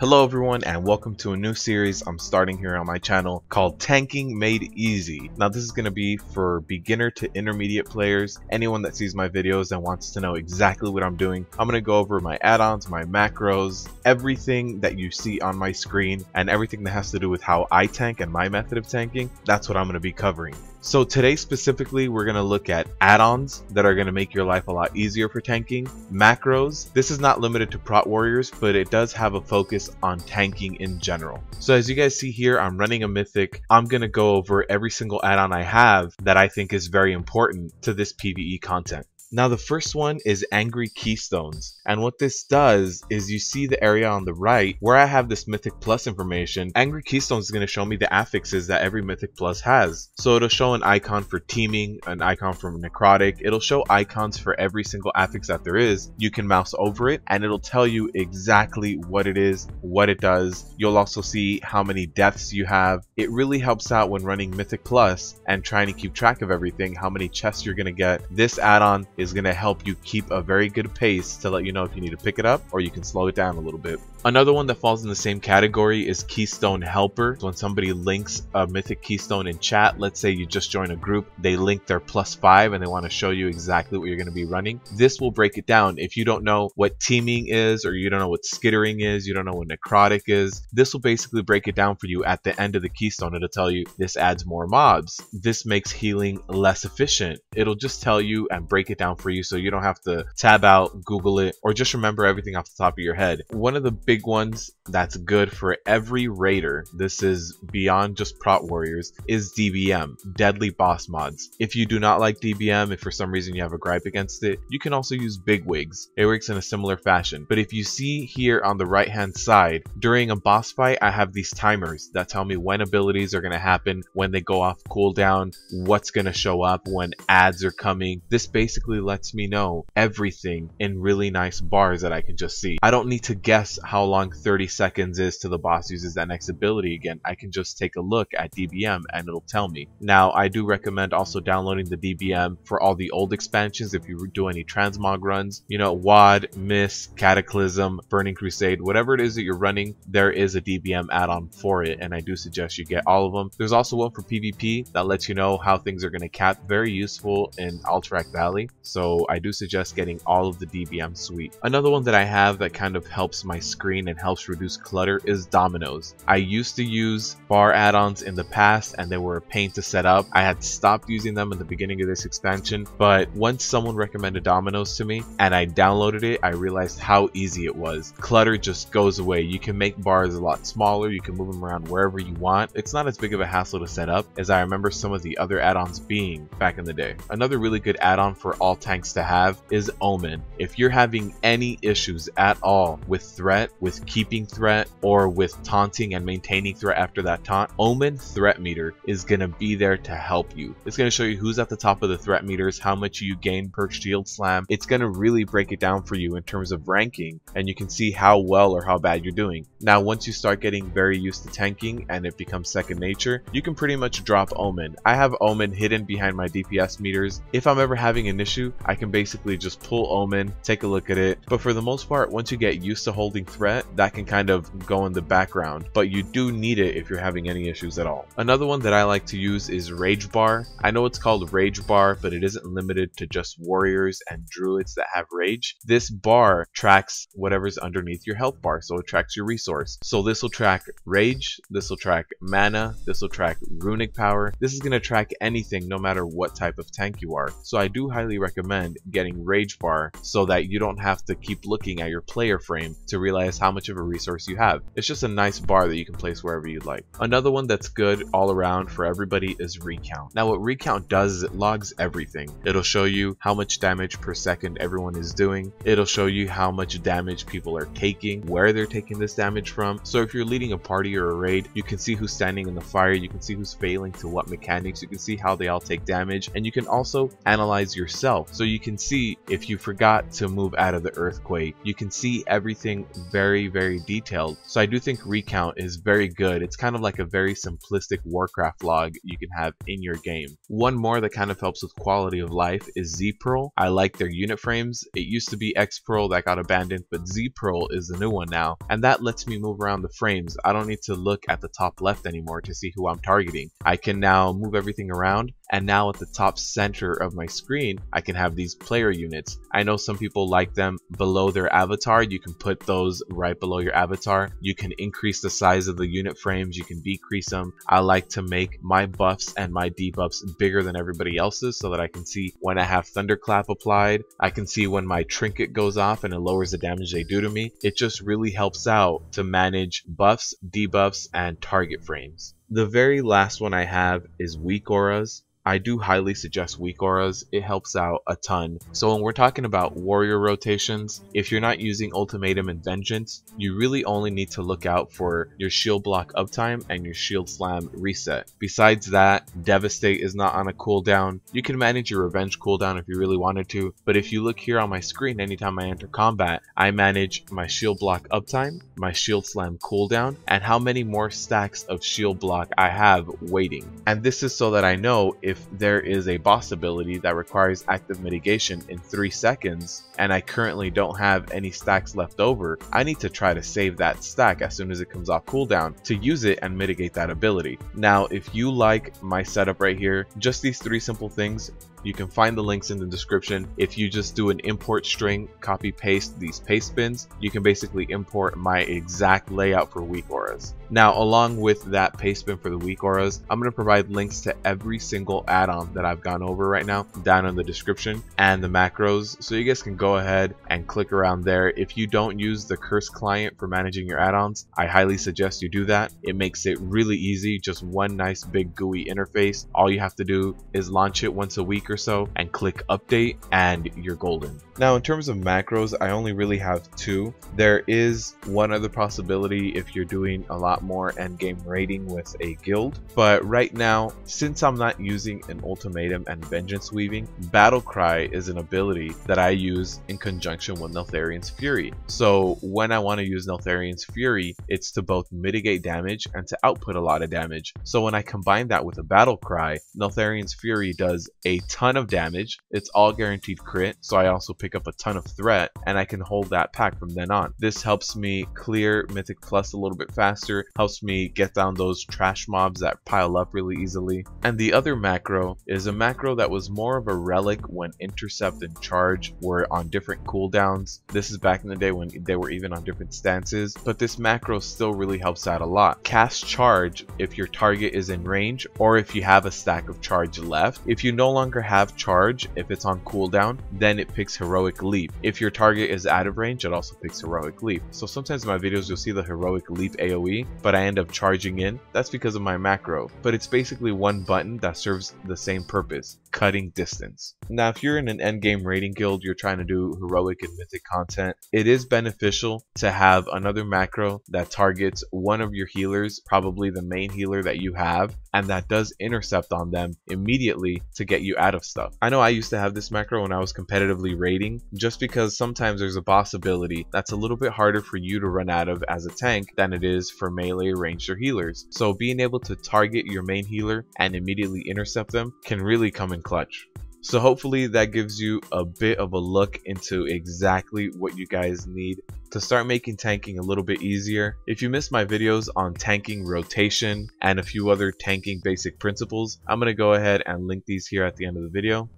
Hello everyone and welcome to a new series I'm starting here on my channel called Tanking Made Easy. Now this is going to be for beginner to intermediate players, anyone that sees my videos and wants to know exactly what I'm doing. I'm going to go over my add-ons, my macros, everything that you see on my screen, and everything that has to do with how I tank and my method of tanking. That's what I'm going to be covering. So today specifically, we're going to look at add-ons that are going to make your life a lot easier for tanking, macros. This is not limited to prot warriors, but it does have a focus on tanking in general. So as you guys see here, I'm running a mythic. I'm going to go over every single add-on I have that I think is very important to this PvE content. Now the first one is Angry Keystones, and what this does is you see the area on the right where I have this Mythic Plus information. Angry Keystones is going to show me the affixes that every Mythic Plus has. So it'll show an icon for teaming, an icon for necrotic. It'll show icons for every single affix that there is. You can mouse over it and it'll tell you exactly what it is, what it does. You'll also see how many deaths you have. It really helps out when running Mythic Plus and trying to keep track of everything, how many chests you're going to get. This add-on is going to help you keep a very good pace to let you know if you need to pick it up or you can slow it down a little bit. Another one that falls in the same category is Keystone Helper. When somebody links a mythic keystone in chat, let's say you just join a group, they link their +5 and they want to show you exactly what you're going to be running. This will break it down. If you don't know what teaming is, or you don't know what skittering is, you don't know what necrotic is, this will basically break it down for you at the end of the keystone. It'll tell you this adds more mobs, this makes healing less efficient. It'll just tell you and break it down for you so you don't have to tab out, Google it, or just remember everything off the top of your head. One of the big ones that's good for every raider, this is beyond just prot warriors, is DBM, Deadly Boss Mods. If you do not like DBM, if for some reason you have a gripe against it, you can also use Bigwigs. It works in a similar fashion. But if you see here on the right hand side, during a boss fight, I have these timers that tell me when abilities are going to happen, when they go off cooldown, what's going to show up, when ads are coming. This basically lets me know everything in really nice bars that I can just see. I don't need to guess how long 30 seconds is till the boss uses that next ability again. I can just take a look at DBM and it'll tell me. Now I do recommend also downloading the DBM for all the old expansions if you do any transmog runs. You know, WAD, Miss, Cataclysm, Burning Crusade, whatever it is that you're running, there is a DBM add-on for it, and I do suggest you get all of them. There's also one for PvP that lets you know how things are going to cap, very useful in Alterac Valley, so I do suggest getting all of the DBM suite. Another one that I have that kind of helps my screen and helps reduce clutter is Dominos. I used to use bar add-ons in the past and they were a pain to set up. I had stopped using them in the beginning of this expansion, but once someone recommended Dominos to me and I downloaded it, I realized how easy it was. Clutter just goes away. You can make bars a lot smaller, you can move them around wherever you want. It's not as big of a hassle to set up as I remember some of the other add-ons being back in the day. Another really good add-on for all tanks to have is Omen. If you're having any issues at all with threat, with keeping threat, or with taunting and maintaining threat after that taunt, Omen Threat Meter is going to be there to help you. It's going to show you who's at the top of the threat meters, how much you gain per shield slam. It's going to really break it down for you in terms of ranking, and you can see how well or how bad you're doing. Now once you start getting very used to tanking and it becomes second nature, you can pretty much drop Omen. I have Omen hidden behind my DPS meters. If I'm ever having an issue, I can basically just pull Omen, take a look at it. But for the most part, once you get used to holding threat, that can kind of go in the background, but you do need it if you're having any issues at all. Another one that I like to use is RageBar. I know it's called RageBar, but it isn't limited to just warriors and druids that have rage. This bar tracks whatever's underneath your health bar, so it tracks your resource. So this will track rage, this will track mana, this will track runic power. This is going to track anything no matter what type of tank you are. So I do highly recommend getting RageBar so that you don't have to keep looking at your player frame to realize how much of a resource you have. It's just a nice bar that you can place wherever you'd like. Another one that's good all around for everybody is Recount. Now what Recount does is it logs everything. It'll show you how much damage per second everyone is doing. It'll show you how much damage people are taking, where they're taking this damage from. So if you're leading a party or a raid, you can see who's standing in the fire, you can see who's failing to what mechanics, you can see how they all take damage, and you can also analyze yourself itself. So you can see if you forgot to move out of the earthquake, you can see everything very, very detailed. So I do think Recount is very good. It's kind of like a very simplistic Warcraft log you can have in your game. One more that kind of helps with quality of life is ZPerl. I like their unit frames. It used to be XPerl that got abandoned, but ZPerl is the new one now, and that lets me move around the frames. I don't need to look at the top left anymore to see who I'm targeting. I can now move everything around, and now at the top center of my screen I can have these player units. I know some people like them below their avatar. You can put those right below your avatar. You can increase the size of the unit frames, you can decrease them. I like to make my buffs and my debuffs bigger than everybody else's so that I can see when I have Thunderclap applied. I can see when my trinket goes off and it lowers the damage they do to me. It just really helps out to manage buffs, debuffs, and target frames. The very last one I have is Weakauras. I do highly suggest Weakauras. It helps out a ton. So when we're talking about warrior rotations, if you're not using Ultimatum and Vengeance, you really only need to look out for your ShieldBlock Uptime and your ShieldSlam reset. Besides that, Devastate is not on a cooldown. You can manage your Revenge cooldown if you really wanted to, but if you look here on my screen, anytime I enter combat, I manage my ShieldBlock Uptime, my ShieldSlam cooldown, and how many more stacks of ShieldBlock I have waiting. And this is so that I know if there is a boss ability that requires active mitigation in 3 seconds and I currently don't have any stacks left over, I need to try to save that stack as soon as it comes off cooldown to use it and mitigate that ability. Now, if you like my setup right here, just these 3 simple things, you can find the links in the description. If you just do an import string, copy paste these paste bins, you can basically import my exact layout for Weakauras. Now, along with that paste bin for the Weakauras, I'm going to provide links to every single add-on that I've gone over right now down in the description and the macros, so you guys can go ahead and click around there. If you don't use the Curse client for managing your add-ons, I highly suggest you do that. It makes it really easy, just one nice big GUI interface. All you have to do is launch it once a week or so and click update and you're golden. Now, in terms of macros, I only really have 2. There is one other possibility if you're doing a lot more endgame raiding with a guild, but right now, since I'm not using an Ultimatum and Vengeance weaving, Battle Cry is an ability that I use in conjunction with Neltharion's Fury. So when I want to use Neltharion's Fury, it's to both mitigate damage and to output a lot of damage. So when I combine that with a Battle Cry, Neltharion's Fury does a ton of damage. It's all guaranteed crit, so I also pick up a ton of threat, and I can hold that pack from then on. This helps me clear Mythic Plus a little bit faster, helps me get down those trash mobs that pile up really easily. And the other macro is a macro that was more of a relic when Intercept and Charge were on different cooldowns. This is back in the day when they were even on different stances, but this macro still really helps out a lot. Cast Charge if your target is in range, or if you have a stack of charge left. If you no longer have charge, if it's on cooldown, then it picks Heroic Leap. If your target is out of range, it also picks Heroic Leap. So sometimes in my videos you'll see the Heroic Leap AoE, but I end up charging in. That's because of my macro, but it's basically one button that serves the same purpose, cutting distance. Now, if you're in an endgame raiding guild, you're trying to do heroic and mythic content, it is beneficial to have another macro that targets one of your healers, probably the main healer that you have, and that does intercept on them immediately to get you out of stuff. I know I used to have this macro when I was competitively raiding, just because sometimes there's a boss ability that's a little bit harder for you to run out of as a tank than it is for melee, ranged, or healers. So being able to target your main healer and immediately intercept them can really come in clutch. So hopefully that gives you a bit of a look into exactly what you guys need to start making tanking a little bit easier. If you missed my videos on tanking rotation and a few other tanking basic principles, I'm going to go ahead and link these here at the end of the video.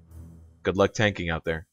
Good luck tanking out there.